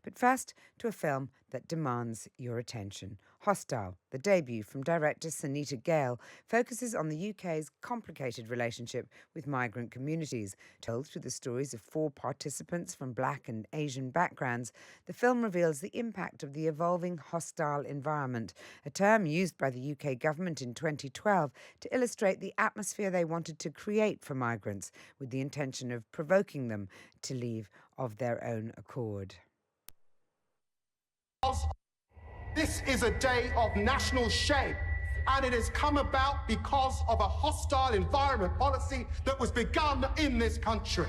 But first, to a film that demands your attention. Hostile, the debut from director Sonita Gale, focuses on the UK's complicated relationship with migrant communities. Told through the stories of 4 participants from Black and Asian backgrounds, the film reveals the impact of the evolving hostile environment, a term used by the UK government in 2012 to illustrate the atmosphere they wanted to create for migrants, with the intention of provoking them to leave of their own accord. This is a day of national shame, and it has come about because of a hostile environment policy that was begun in this country.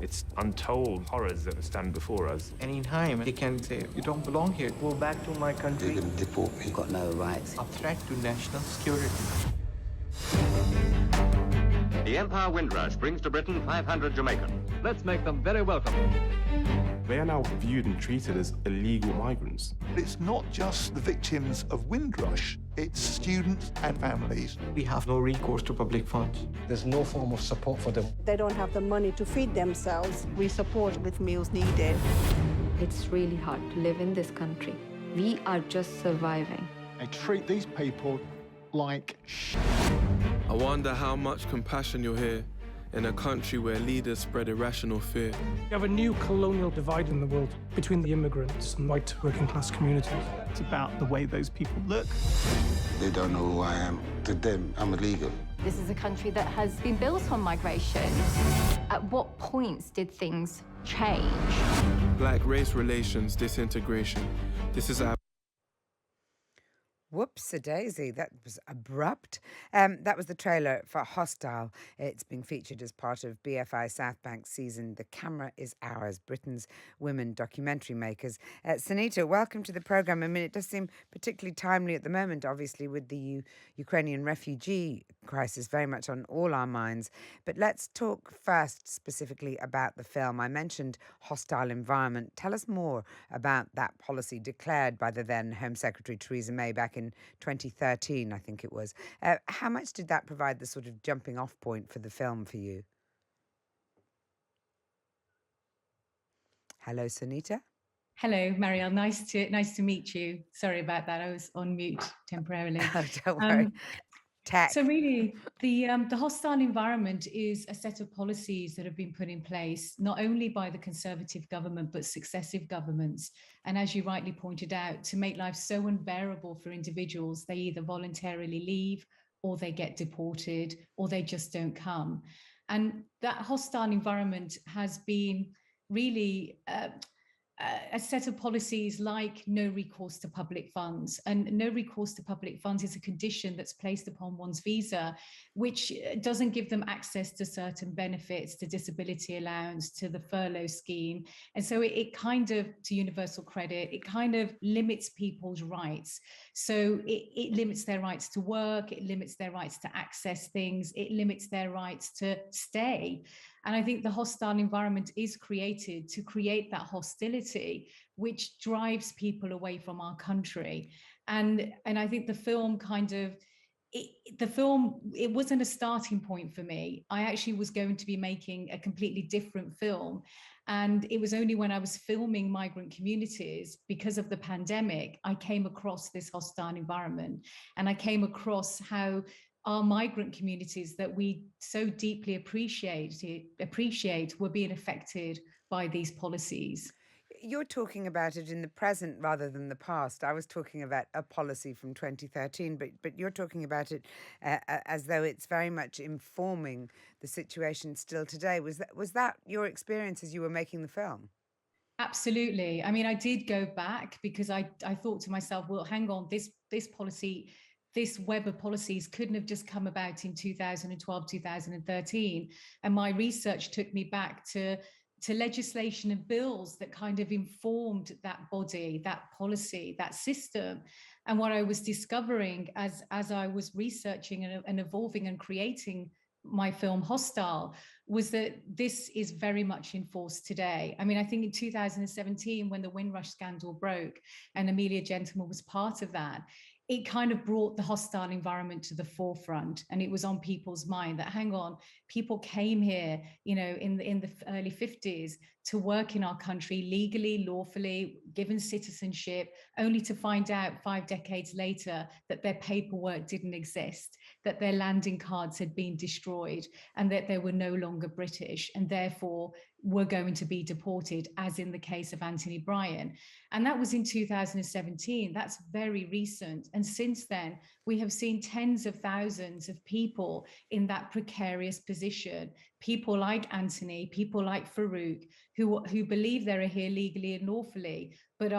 It's untold horrors that stand before us. Anytime they can say, you don't belong here, go back to my country. They're going to deport me. Got no rights. A threat to national security. The Empire Windrush brings to Britain 500 Jamaicans. Let's make them very welcome. They are now viewed and treated as illegal migrants. It's not just the victims of Windrush, it's students and families. We have no recourse to public funds. There's no form of support for them. They don't have the money to feed themselves. We support with meals needed. It's really hard to live in this country. We are just surviving. They treat these people like shit. I wonder how much compassion you'll hear in a country where leaders spread irrational fear. You have a new colonial divide in the world between the immigrants and white working class communities. It's about the way those people look. They don't know who I am. To them, I'm illegal. This is a country that has been built on migration. At what points did things change? Black race relations disintegration. This is our Whoops-a-daisy, that was abrupt. That was the trailer for Hostile. It's being featured as part of BFI South Bank season The Camera is Ours, Britain's women documentary makers. Sonita, welcome to the programme. I mean, it does seem particularly timely at the moment, obviously, with the Ukrainian refugee crisis very much on all our minds. But let's talk first specifically about the film. I mentioned hostile environment. Tell us more about that policy declared by the then Home Secretary Theresa May back in 2013, I think it was. How much did that provide the sort of jumping off point for the film for you? Hello, Sonita. Hello, Marielle. Nice to meet you. Sorry about that. I was on mute temporarily. Don't worry. So really, the hostile environment is a set of policies that have been put in place, not only by the Conservative government, but successive governments. And as you rightly pointed out, to make life so unbearable for individuals, they either voluntarily leave or they get deported or they just don't come. And that hostile environment has been really a set of policies like no recourse to public funds. And no recourse to public funds is a condition that's placed upon one's visa, which doesn't give them access to certain benefits, to disability allowance, to the furlough scheme. And so it kind of, to universal credit, it kind of limits people's rights. So it limits their rights to work, it limits their rights to access things, it limits their rights to stay. And I think the hostile environment is created to create that hostility, which drives people away from our country. And I think the film it wasn't a starting point for me. I actually was going to be making a completely different film. And it was only when I was filming migrant communities, because of the pandemic, I came across this hostile environment. And I came across how our migrant communities that we so deeply appreciate were being affected by these policies. You're talking about it in the present rather than the past. I was talking about a policy from 2013, but you're talking about it as though it's very much informing the situation still today. Was that your experience as you were making the film? Absolutely. I mean, I did go back because I thought to myself, well, hang on, this policy, this web of policies couldn't have just come about in 2012, 2013. And my research took me back to legislation and bills that kind of informed that body, that policy, that system. And what I was discovering as I was researching and evolving and creating my film Hostile was that this is very much in force today. I mean, I think in 2017, when the Windrush scandal broke and Amelia Gentleman was part of that, it kind of brought the hostile environment to the forefront, and it was on people's mind that, hang on, people came here, you know, in the early 50s to work in our country legally, lawfully, given citizenship, only to find out 5 decades later that their paperwork didn't exist, that their landing cards had been destroyed, and that they were no longer British, and therefore were going to be deported, as in the case of Anthony Bryan. And that was in 2017. That's very recent. And since then, we have seen tens of thousands of people in that precarious position. People like Anthony, people like Farouk, who believe they're here legally and lawfully, but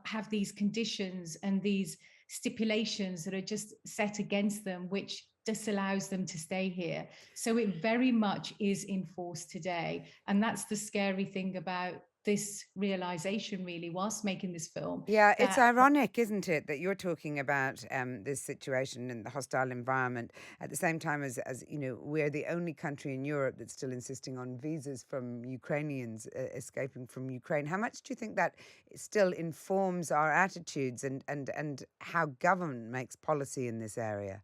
have these conditions and these stipulations that are just set against them, which disallows them to stay here. So it very much is in force today. And that's the scary thing about this realization, really, whilst making this film. Yeah, it's ironic, isn't it, that you're talking about this situation and the hostile environment at the same time as you know, we're the only country in Europe that's still insisting on visas from Ukrainians escaping from Ukraine. How much do you think that still informs our attitudes and how government makes policy in this area?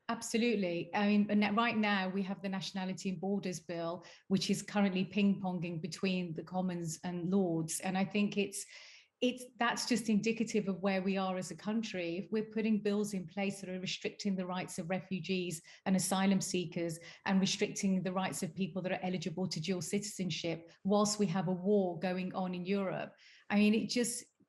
Absolutely. I mean, right now we have the Nationality and Borders Bill, which is currently ping-ponging between the Commons and Lords. And I think that's just indicative of where we are as a country. If we're putting bills in place that are restricting the rights of refugees and asylum seekers and restricting the rights of people that are eligible to dual citizenship whilst we have a war going on in Europe, I mean,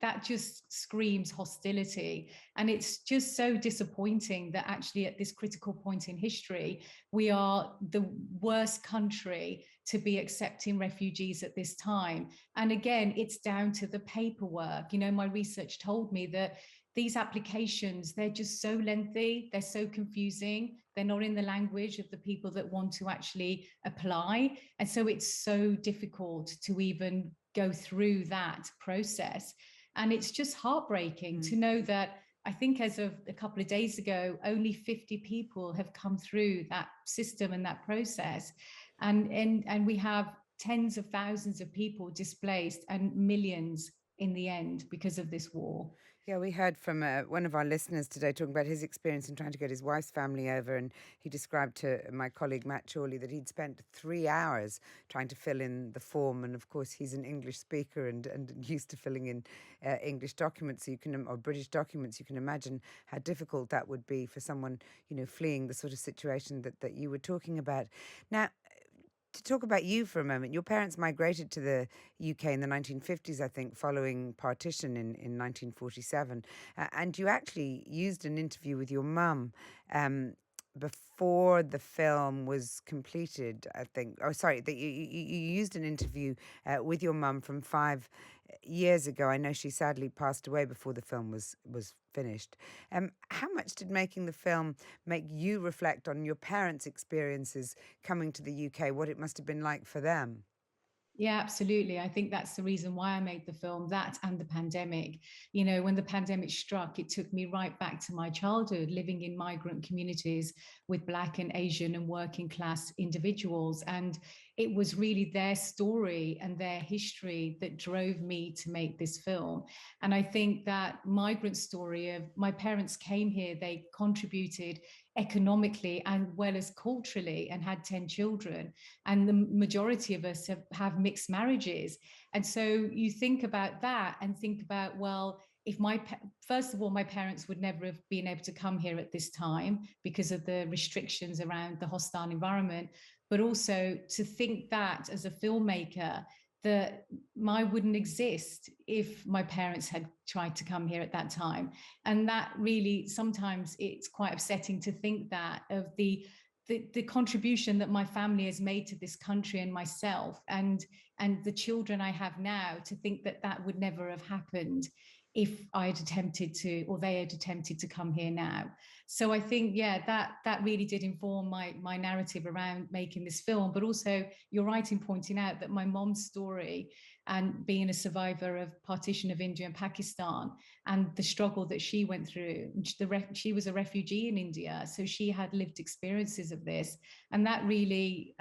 that just screams hostility. And it's just so disappointing that actually at this critical point in history, we are the worst country to be accepting refugees at this time. And again, it's down to the paperwork. You know, my research told me that these applications, they're just so lengthy, they're so confusing, they're not in the language of the people that want to actually apply. And so it's so difficult to even go through that process. And it's just heartbreaking to know that I think as of a couple of days ago, only 50 people have come through that system and that process. And we have tens of thousands of people displaced and millions in the end because of this war. Yeah, we heard from one of our listeners today talking about his experience in trying to get his wife's family over, and he described to my colleague Matt Chorley that he'd spent 3 hours trying to fill in the form, and of course he's an English speaker and used to filling in English documents, so or British documents. You can imagine how difficult that would be for someone, you know, fleeing the sort of situation that you were talking about. Now, to talk about you for a moment, your parents migrated to the UK in the 1950s, I think, following partition in 1947. And you actually used an interview with your mum before the film was completed, I think. Oh, sorry, that you used an interview with your mum from 5 years ago. I know she sadly passed away before the film was finished. How much did making the film make you reflect on your parents' experiences coming to the UK, what it must have been like for them? Yeah, absolutely. I think that's the reason why I made the film, that and the pandemic. You know, when the pandemic struck, it took me right back to my childhood, living in migrant communities with Black and Asian and working class individuals. And it was really their story and their history that drove me to make this film. And I think that migrant story of my parents came here, they contributed economically and well as culturally and had 10 children. And the majority of us have mixed marriages. And so you think about that and think about, well, if first of all, my parents would never have been able to come here at this time because of the restrictions around the hostile environment, but also to think that as a filmmaker, that I wouldn't exist if my parents had tried to come here at that time. And that really, sometimes it's quite upsetting to think that of the contribution that my family has made to this country and myself and the children I have now, to think that that would never have happened if I had attempted to, or they had attempted to come here now. So I think, yeah, that really did inform my narrative around making this film. But also, you're right in pointing out that my mom's story and being a survivor of partition of India and Pakistan and the struggle that she went through. She was a refugee in India, so she had lived experiences of this. And that really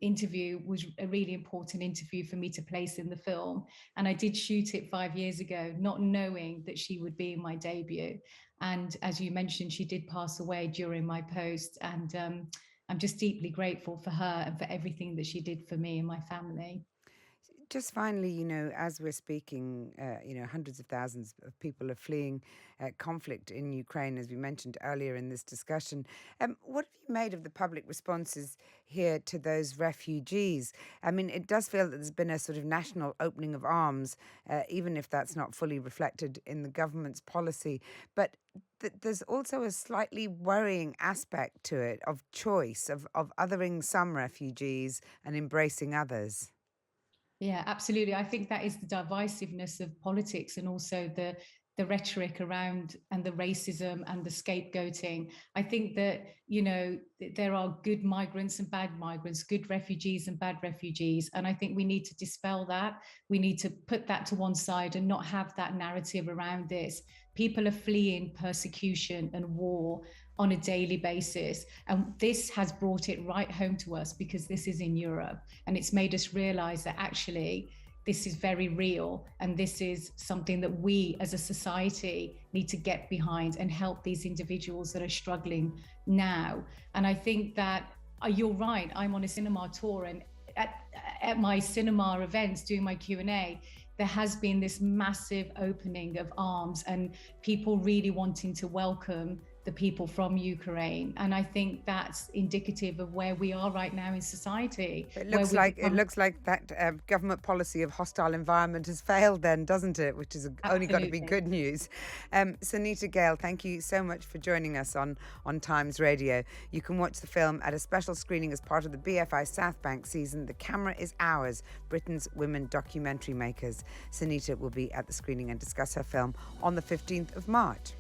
interview was a really important interview for me to place in the film. And I did shoot it 5 years ago, not knowing that she would be in my debut. And as you mentioned, she did pass away during my post. And I'm just deeply grateful for her and for everything that she did for me and my family. Just finally, as we're speaking, hundreds of thousands of people are fleeing conflict in Ukraine, as we mentioned earlier in this discussion. What have you made of the public responses here to those refugees? I mean, it does feel that there's been a sort of national opening of arms, even if that's not fully reflected in the government's policy. But there's also a slightly worrying aspect to it of choice, of othering some refugees and embracing others. Yeah, absolutely. I think that is the divisiveness of politics, and also the rhetoric around and the racism and the scapegoating. I think that, there are good migrants and bad migrants, good refugees and bad refugees. And I think we need to dispel that. We need to put that to one side and not have that narrative around this. People are fleeing persecution and war on a daily basis. And this has brought it right home to us, because this is in Europe. And it's made us realize that actually this is very real. And this is something that we as a society need to get behind and help these individuals that are struggling now. And I think that you're right. I'm on a cinema tour, and at my cinema events doing my Q&A, there has been this massive opening of arms and people really wanting to welcome the people from Ukraine. And I think that's indicative of where we are right now in society. It looks like that government policy of hostile environment has failed then, doesn't it? Which is only got to be good news. Sonita Gale, thank you so much for joining us on Times Radio. You can watch the film at a special screening as part of the BFI South Bank season, The Camera is Ours, Britain's Women Documentary Makers. Sonita will be at the screening and discuss her film on the 15th of March.